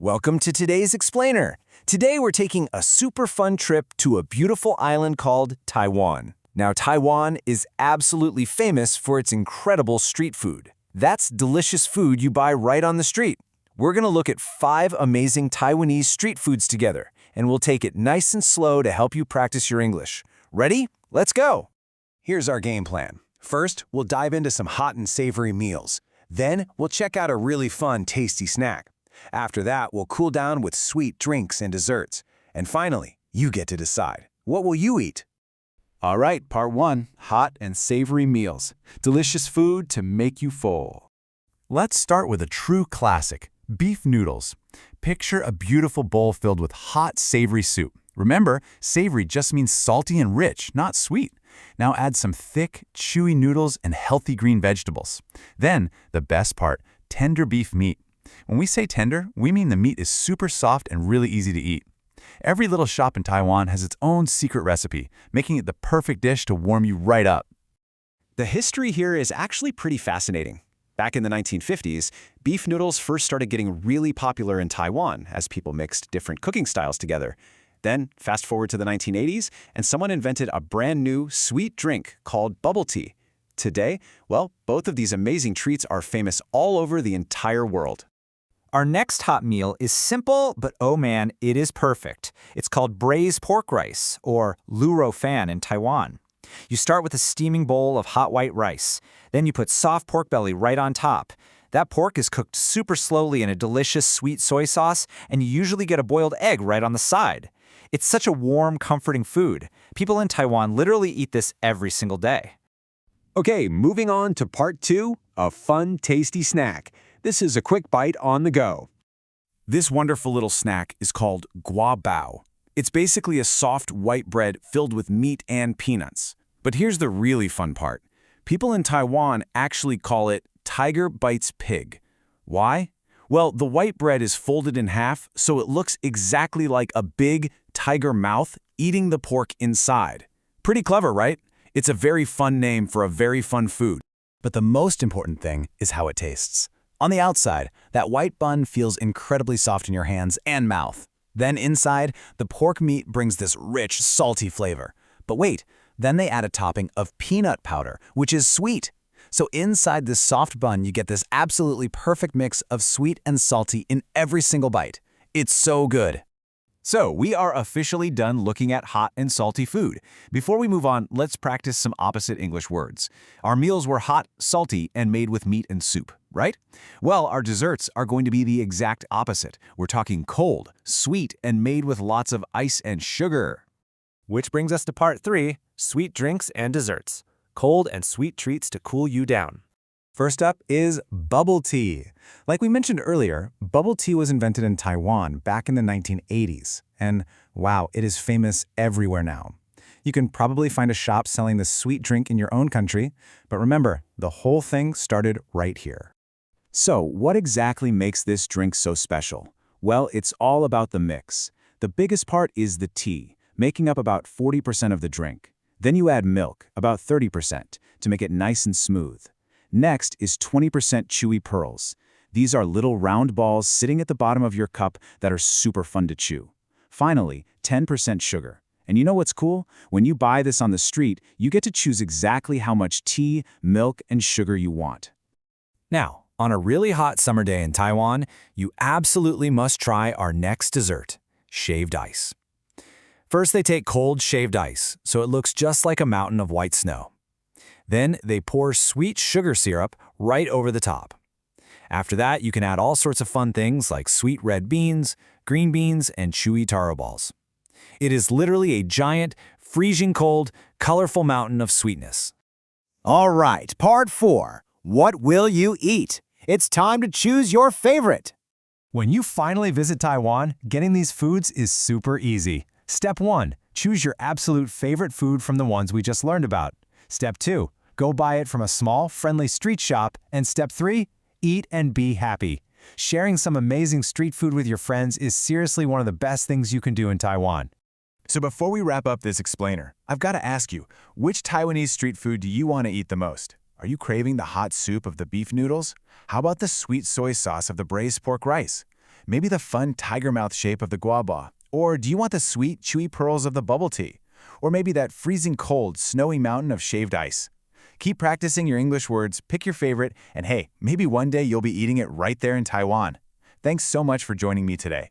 Welcome to today's Explainer. Today we're taking a super fun trip to a beautiful island called Taiwan. Now, Taiwan is absolutely famous for its incredible street food. That's delicious food you buy right on the street. We're going to look at 5 amazing Taiwanese street foods together, and we'll take it nice and slow to help you practice your English. Ready? Let's go! Here's our game plan. First, we'll dive into some hot and savory meals. Then, we'll check out a really fun, tasty snack. After that, we'll cool down with sweet drinks and desserts. And finally, you get to decide. What will you eat? All right, part 1, hot and savory meals. Delicious food to make you full. Let's start with a true classic, beef noodles. Picture a beautiful bowl filled with hot, savory soup. Remember, savory just means salty and rich, not sweet. Now add some thick, chewy noodles and healthy green vegetables. Then, the best part, tender beef meat. When we say tender, we mean the meat is super soft and really easy to eat. Every little shop in Taiwan has its own secret recipe, making it the perfect dish to warm you right up. The history here is actually pretty fascinating. Back in the 1950s, beef noodles first started getting really popular in Taiwan as people mixed different cooking styles together. Then, fast forward to the 1980s, and someone invented a brand new sweet drink called bubble tea. Today, well, both of these amazing treats are famous all over the entire world. Our next hot meal is simple, but oh man, it is perfect. It's called braised pork rice, or lu rou fan in Taiwan. You start with a steaming bowl of hot white rice. Then you put soft pork belly right on top. That pork is cooked super slowly in a delicious sweet soy sauce, and you usually get a boiled egg right on the side. It's such a warm, comforting food. People in Taiwan literally eat this every single day. Okay, moving on to part 2, a fun, tasty snack. This is a quick bite on the go. This wonderful little snack is called gua bao. It's basically a soft white bread filled with meat and peanuts. But here's the really fun part. People in Taiwan actually call it tiger bites pig. Why? Well, the white bread is folded in half, so it looks exactly like a big tiger mouth eating the pork inside. Pretty clever, right? It's a very fun name for a very fun food. But the most important thing is how it tastes. On the outside, that white bun feels incredibly soft in your hands and mouth. Then inside, the pork meat brings this rich, salty flavor. But wait, then they add a topping of peanut powder, which is sweet. So inside this soft bun, you get this absolutely perfect mix of sweet and salty in every single bite. It's so good. So, we are officially done looking at hot and salty food. Before we move on, let's practice some opposite English words. Our meals were hot, salty, and made with meat and soup, right? Well, our desserts are going to be the exact opposite. We're talking cold, sweet, and made with lots of ice and sugar. Which brings us to part 3, sweet drinks and desserts. Cold and sweet treats to cool you down. First up is bubble tea. Like we mentioned earlier, bubble tea was invented in Taiwan back in the 1980s. And wow, it is famous everywhere now. You can probably find a shop selling this sweet drink in your own country, but remember, the whole thing started right here. So, what exactly makes this drink so special? Well, it's all about the mix. The biggest part is the tea, making up about 40% of the drink. Then you add milk, about 30%, to make it nice and smooth. Next is 20% chewy pearls. These are little round balls sitting at the bottom of your cup that are super fun to chew. Finally, 10% sugar. And you know what's cool? When you buy this on the street, you get to choose exactly how much tea, milk, and sugar you want. Now, on a really hot summer day in Taiwan, you absolutely must try our next dessert, shaved ice. First, they take cold shaved ice, so it looks just like a mountain of white snow. Then they pour sweet sugar syrup right over the top. After that, you can add all sorts of fun things like sweet red beans, green beans, and chewy taro balls. It is literally a giant, freezing cold, colorful mountain of sweetness. All right, part 4. What will you eat? It's time to choose your favorite. When you finally visit Taiwan, getting these foods is super easy. Step 1. Choose your absolute favorite food from the ones we just learned about. Step 2. Go buy it from a small, friendly street shop. And Step 3. Eat and be happy. Sharing some amazing street food with your friends is seriously one of the best things you can do in Taiwan. So before we wrap up this explainer, I've got to ask you, which Taiwanese street food do you want to eat the most? Are you craving the hot soup of the beef noodles? How about the sweet soy sauce of the braised pork rice? Maybe the fun tiger mouth shape of the guava? Or do you want the sweet, chewy pearls of the bubble tea? Or maybe that freezing cold, snowy mountain of shaved ice? Keep practicing your English words, pick your favorite, and hey, maybe one day you'll be eating it right there in Taiwan. Thanks so much for joining me today.